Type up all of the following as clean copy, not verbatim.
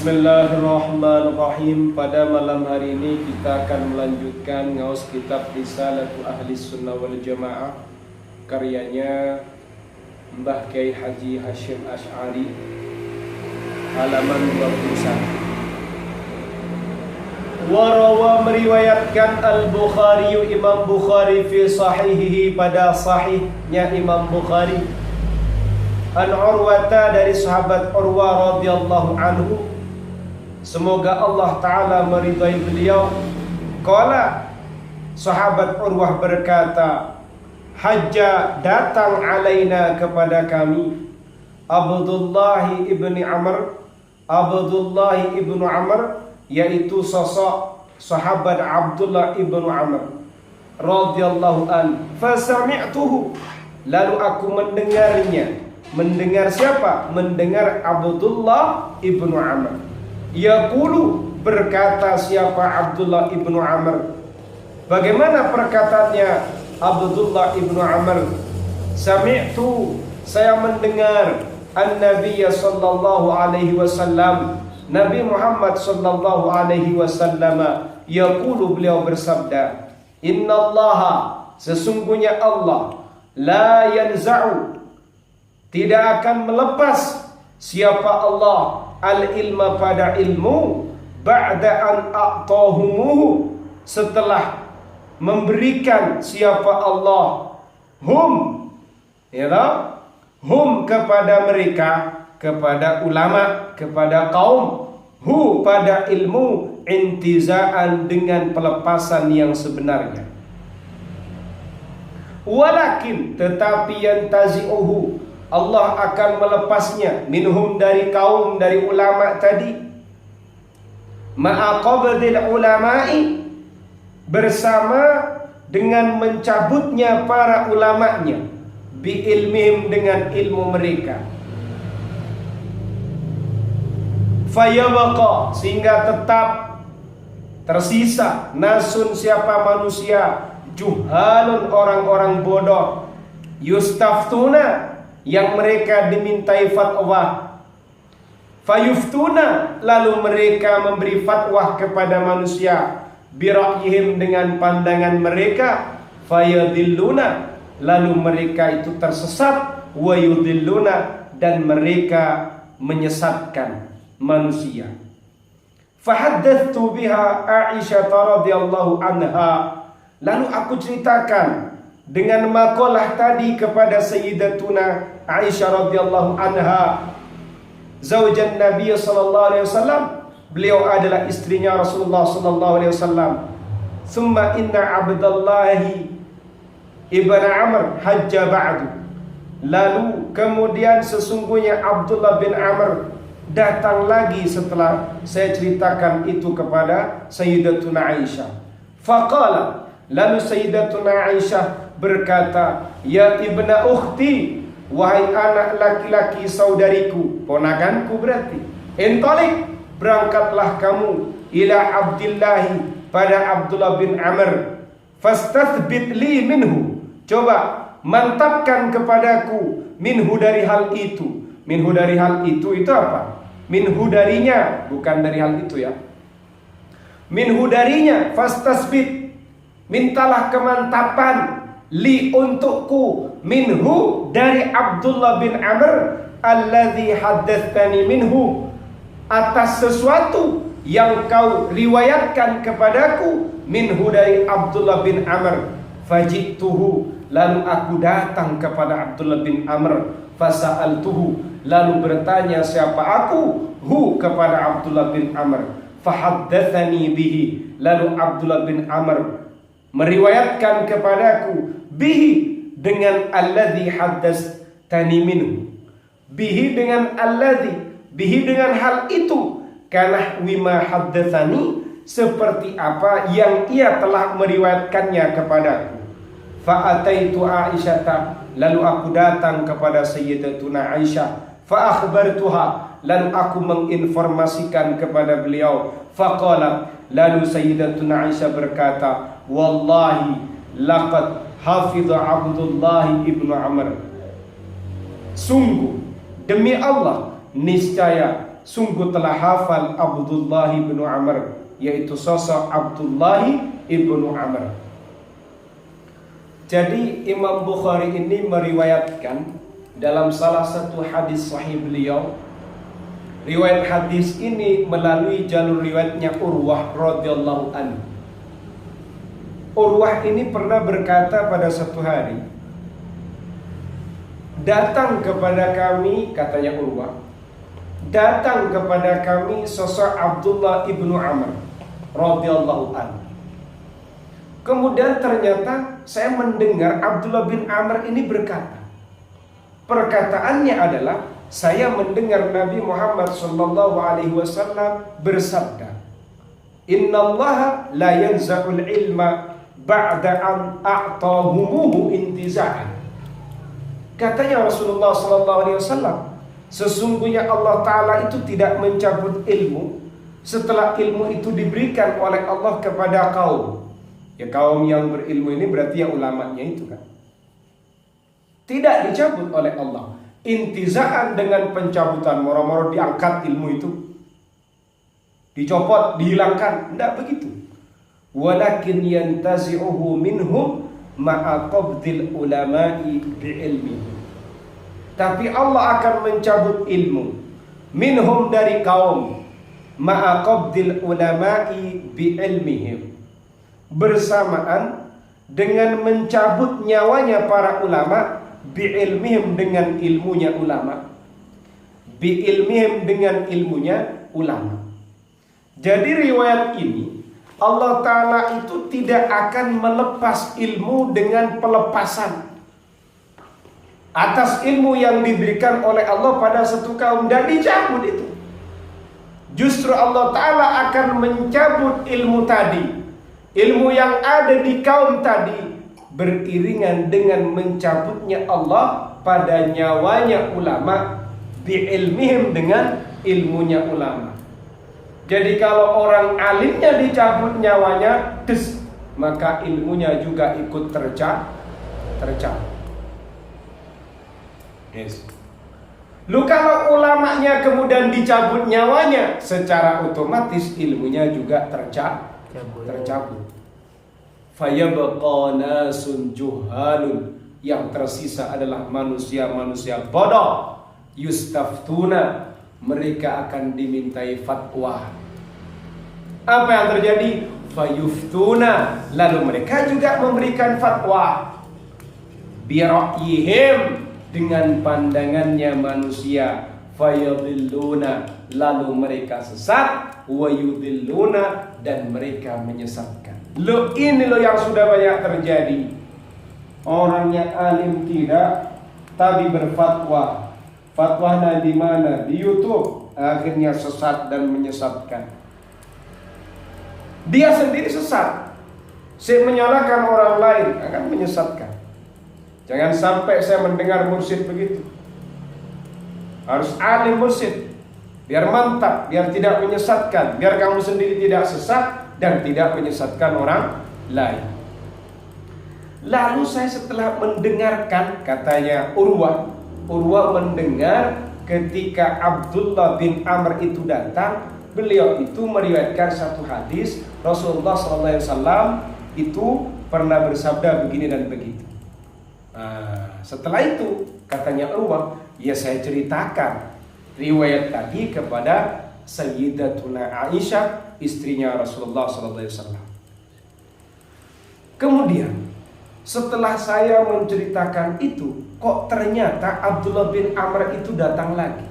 Bismillahirrahmanirrahim. Pada malam hari ini kita akan melanjutkan ngaus kitab Risalatu Ahli Sunnah wal Jamaah karyanya Mbah Kiai Haji Hashim Asy'ari, halaman 21. Warawa meriwayatkan Al-Bukhari, Imam Bukhari fi sahihihi, pada sahihnya Imam Bukhari, an Urwata, dari sahabat Urwah radhiyallahu anhu, semoga Allah Ta'ala meridai beliau. Qala, sahabat Urwah berkata, hajja, datang alaina, kepada kami, Abdullah ibni Amr, Abdullah ibnu Amr, yaitu sosok sahabat Abdullah ibnu Amr radhiyallahu an. Fasami'tuhu, lalu aku mendengarnya. Mendengar siapa? Mendengar Abdullah ibnu Amr. Yaqulu, berkata siapa Abdullah ibnu Amr? Bagaimana perkataannya Abdullah ibnu Amr? Sami'tu, saya mendengar an-Nabiy sallallahu alaihi wasallam, Nabi Muhammad sallallahu alaihi wasallam, yaqulu, beliau bersabda, innallaha, sesungguhnya Allah, la yanza'u, tidak akan melepas siapa Allah al-ilma, pada ilmu, ba'da an a'tahumuhu, setelah memberikan siapa Allah hum, hum, kepada mereka, kepada ulama, kepada kaum, hu, pada ilmu, intizaan, dengan pelepasan yang sebenarnya. Walakin, tetapi yantazi'uhu, Allah akan melepasnya, minhum, dari kaum, dari ulama tadi, ma'aqabdil ulama'i, bersama dengan mencabutnya para ulamanya, bi ilmihim, dengan ilmu mereka. Fayabaqa, sehingga tetap tersisa, nasun, siapa manusia, juhalun, orang-orang bodoh, yustaftuna, yang mereka dimintai fatwa, fayuftuna, lalu mereka memberi fatwa kepada manusia, bira'yihim, dengan pandangan mereka, fayadilluna, lalu mereka itu tersesat, wayudilluna, dan mereka menyesatkan manusia. Fahaddathtu biha Aisyah radhiyallahu anha, lalu aku ceritakan dengan makalah tadi kepada Sayyidatuna Aisyah radhiyallahu anha, zaujan Nabi sallallahu alaihi wasallam, beliau adalah istrinya Rasulullah sallallahu alaihi wasallam. Summa inna Abdullah ibn Amr hajja ba'du, lalu kemudian sesungguhnya Abdullah bin Amr datang lagi setelah saya ceritakan itu kepada Sayyidatuna Aisyah. Faqala, lalu Sayyidatuna Aisyah berkata, ya ibna ukhti, wahai anak laki-laki saudariku, ponakanku berarti, intalik, berangkatlah kamu, ila Abdillahi, pada Abdullah bin Amr, fastathbit li minhu, coba mantapkan kepadaku, minhu, dari hal itu. Minhu, dari hal itu apa? Minhu, darinya, bukan dari hal itu ya. Minhu, darinya, fastasbit, mintalah kemantapan, li, untukku, minhu, dari Abdullah bin Amr, alladzi haddatsani minhu, atas sesuatu yang kau riwayatkan kepadaku, minhu, dari Abdullah bin Amr. Fajituhu, lalu aku datang kepada Abdullah bin Amr, fasa'altuhu, lalu bertanya siapa aku, hu, kepada Abdullah bin Amr. Fahaddatsani bihi, lalu Abdullah bin Amr meriwayatkan kepadaku, bihi, dengan alladzi haddatsani minhu, bihi, dengan alladzi, bihi, dengan hal itu, kana wima haddatsani, seperti apa yang ia telah meriwayatkannya kepadaku. Fa'ataitu Aisyata, lalu aku datang kepada Sayyidatuna Aisyah, fa'akhbartuha, lalu aku menginformasikan kepada beliau. Faqalat, lalu Sayyidatuna Aisyah berkata, wallahi laqad hafidha Abdullah ibnu Amr, sungguh demi Allah niscaya sungguh telah hafal Abdullah bin Amr, yaitu sosok Abdullah ibnu Amr. Jadi Imam Bukhari ini meriwayatkan dalam salah satu hadis sahih beliau. Riwayat hadis ini melalui jalur riwayatnya Urwah radhiyallahu anhu. Urwah ini pernah berkata pada suatu hari, datang kepada kami, katanya Urwah, datang kepada kami sosok Abdullah ibnu Amr radhiyallahu anhu. Kemudian ternyata saya mendengar Abdullah bin Amr ini berkata, perkataannya adalah, saya mendengar Nabi Muhammad sallallahu alaihi wasallam bersabda, "Innallaha la yanza'ul ilma ba'da an a'tahumuhu intiza'an." Katanya Rasulullah sallallahu alaihi wasallam, sesungguhnya Allah Ta'ala itu tidak mencabut ilmu setelah ilmu itu diberikan oleh Allah kepada kaum. Ya, kaum yang berilmu ini berarti yang ulamanya itu kan. Tidak dicabut oleh Allah. Intizaan dengan pencabutan, moro-moro diangkat ilmu itu, dicopot, dihilangkan. Tidak begitu. Walakin yantazi'uhu minhum ma'a qabdil ulama'i bi'ilmi. Tapi Allah akan mencabut ilmu minhum, dari kaum, ma'a qabdil ulama'i bi'ilmihim, bersamaan dengan mencabut nyawanya para ulama, bi'ilmihim, dengan ilmunya ulama, bi'ilmihim, dengan ilmunya ulama. Jadi riwayat ini, Allah Ta'ala itu tidak akan melepas ilmu dengan pelepasan atas ilmu yang diberikan oleh Allah pada satu kaum dan dicabut itu. Justru Allah Ta'ala akan mencabut ilmu tadi, ilmu yang ada di kaum tadi, beriringan dengan mencabutnya Allah pada nyawanya ulama, bi'ilmihim, dengan ilmunya ulama. Jadi kalau orang alimnya dicabut nyawanya, maka ilmunya juga ikut tercabut. Yes. Lu kalau ulamanya kemudian dicabut nyawanya, secara otomatis ilmunya juga tercabut. Fayabqa nasun juhalun, yang tersisa adalah manusia-manusia bodoh. Yustaftuna, mereka akan dimintai fatwa. Apa yang terjadi? Fayuftuna, lalu mereka juga memberikan fatwa. Bira'yihim, dengan pandangannya manusia. Fayadilluna, lalu mereka sesat. Wayudilluna, dan mereka menyesatkan. Lo ini lo yang sudah banyak terjadi. Orangnya alim tidak, tapi berfatwa. Fatwanya di mana? Di YouTube. Akhirnya sesat dan menyesatkan. Dia sendiri sesat. Saya menyalahkan orang lain akan menyesatkan. Jangan sampai saya mendengar mursyid begitu. Harus alim mursyid, biar mantap, biar tidak menyesatkan, biar kamu sendiri tidak sesat dan tidak menyesatkan orang lain. Lalu saya setelah mendengarkan, katanya Urwah mendengar ketika Abdullah bin Amr itu datang, beliau itu meriwayatkan satu hadis, Rasulullah SAW itu pernah bersabda begini dan begitu. Setelah itu katanya Urwah, ya saya ceritakan riwayat tadi kepada Sayyidatuna Aisyah, istrinya Rasulullah SAW. Kemudian setelah saya menceritakan itu, kok ternyata Abdullah bin Amr itu datang lagi.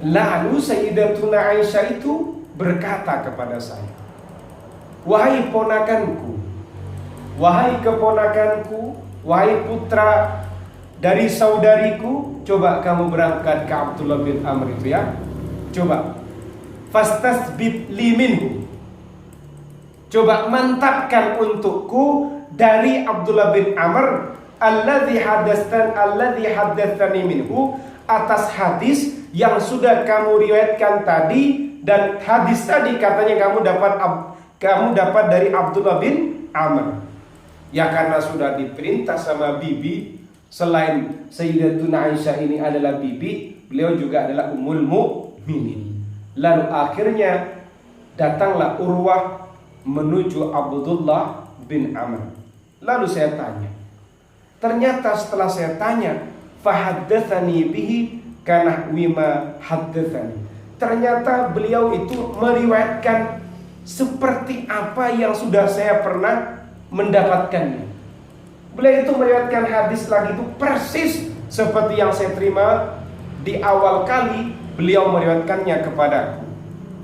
Lalu Sayyidatuna Aisyah itu berkata kepada saya, "Wahai ponakanku, wahai keponakanku, wahai putra dari saudariku, coba kamu berangkat ke Abdullah bin Amr itu ya. Coba fastasbit li minhu. Coba mantapkan untukku dari Abdullah bin Amr alladzi haddatsani minhu, atas hadis yang sudah kamu riwayatkan tadi, dan hadis tadi katanya kamu dapat dari Abdullah bin Amr." Ya karena sudah diperintah sama bibi, selain Sayyidatuna Aisyah ini adalah bibi, beliau juga adalah ummul mukminin. Lalu akhirnya datanglah Urwah menuju Abdullah bin Amr. Lalu saya tanya. Ternyata setelah saya tanya, fahaddatsani bihi kana wima haddatsani. Ternyata beliau itu meriwayatkan seperti apa yang sudah saya pernah mendapatkannya. Beliau itu meriwayatkan hadis lagi itu persis seperti yang saya terima di awal kali beliau meriwayatkannya kepadaku.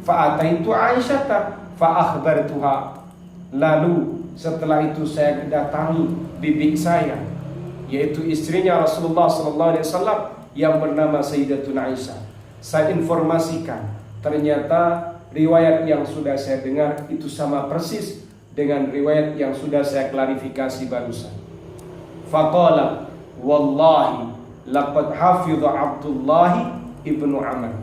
Fa'ataitu Aisyata fa'akhbartuha. Lalu setelah itu saya datangi bibi saya, yaitu istrinya Rasulullah SAW yang bernama Sayyidatuna Aisyah. Saya informasikan, ternyata riwayat yang sudah saya dengar itu sama persis dengan riwayat yang sudah saya klarifikasi barusan. Faqala wallahi laqad hafidha Abdullah ibnu Amr.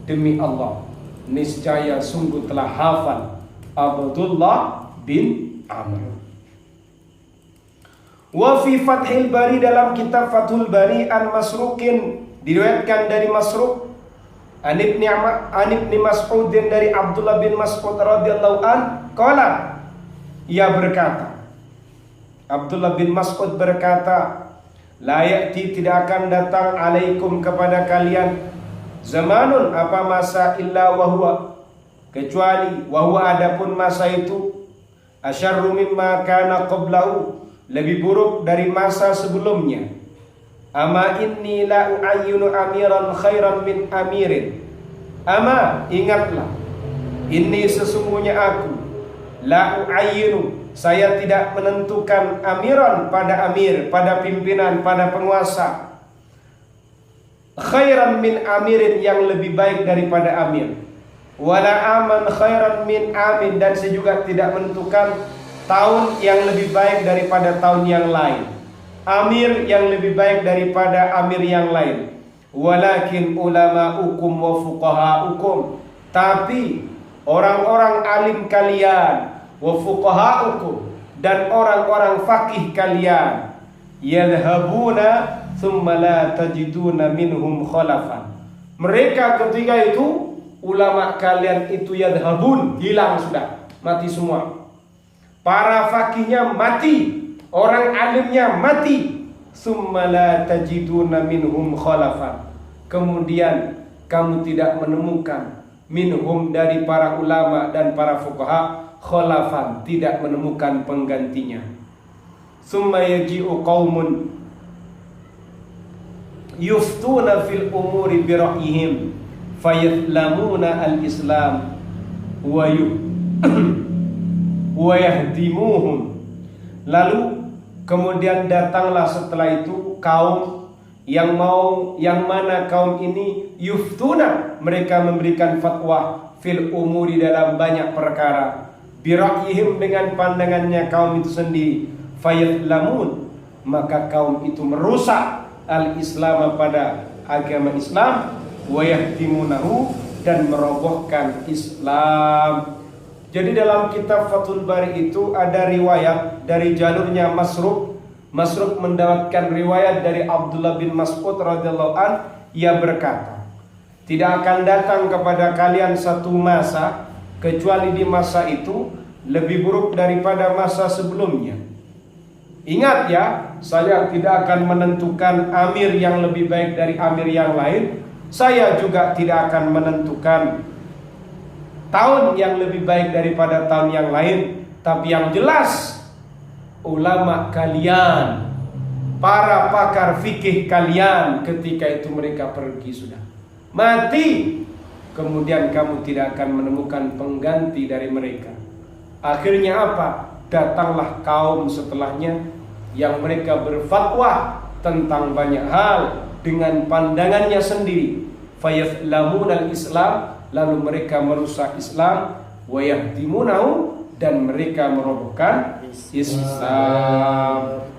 Demi Allah, niscaya sungguh telah hafal Abdullah bin Amr. Wa fi Fathil Bari, dalam kitab Fathul Bari, an Masruqin, diriwayatkan dari Masruq an ibni Mas'ud, dari Abdullah bin Mas'ud radhiyallahu an, qala, ia berkata, Abdullah bin Mas'ud berkata, la ya'ti, tidak akan datang, alaikum, kepada kalian, zamanun, apa masa, illa wahwa, kecuali wahwa, adapun masa itu, asyarru mimma kana qablahu, lebih buruk dari masa sebelumnya. Ama inni la u'ayyinu amiran khairan min amirin. Ama, ingatlah, inni, sesungguhnya aku, la u'ayyinu, saya tidak menentukan amiran, pada amir, pada pimpinan, pada penguasa, khairan min amirin, yang lebih baik daripada amir, wala aman khairan min amin, dan saya juga tidak menentukan tahun yang lebih baik daripada tahun yang lain, amir yang lebih baik daripada amir yang lain. Walakin ulama'ukum wa fuqaha'ukum, tapi orang-orang alim kalian, wa fuqaha'ukum, dan orang-orang fakih kalian, yadhhabuna thumma la tajiduna minhum khalafan. Mereka ketika itu, ulama kalian itu yadhhabun, hilang sudah, mati semua. Para fakihnya mati, orang alimnya mati. Summa la tajiduna minhum khalafan, kemudian kamu tidak menemukan minhum, dari para ulama dan para fuqaha, khalafan, tidak menemukan penggantinya. Summa yaji'u qaumun yuftuna fil umuri bi ra'yihim fayatlamuna al-islam wa yahdimuhum. Lalu kemudian datanglah setelah itu kaum yang mana kaum ini yuftuna, mereka memberikan fatwa, fil umuri, dalam banyak perkara, bi ra'yihim, dengan pandangannya kaum itu sendiri, fayatlamun, maka kaum itu merusak al-islam, pada agama Islam, wa yahdimunahu, dan merobohkan Islam. Jadi dalam kitab Fathul Bari itu ada riwayat dari jalurnya Masruq. Masruq mendapatkan riwayat dari Abdullah bin Mas'ud radhiyallahu an, ia berkata, tidak akan datang kepada kalian satu masa, kecuali di masa itu lebih buruk daripada masa sebelumnya. Ingat ya, saya tidak akan menentukan amir yang lebih baik dari amir yang lain. Saya juga tidak akan menentukan tahun yang lebih baik daripada tahun yang lain. Tapi yang jelas, ulama kalian, para pakar fikih kalian, ketika itu mereka pergi sudah, mati. Kemudian kamu tidak akan menemukan pengganti dari mereka. Akhirnya apa? Datanglah kaum setelahnya yang mereka berfatwa tentang banyak hal dengan pandangannya sendiri. Fayatlamun al-Islam, lalu mereka merusak Islam, wa yahdimunahu, dan mereka merobohkan Islam.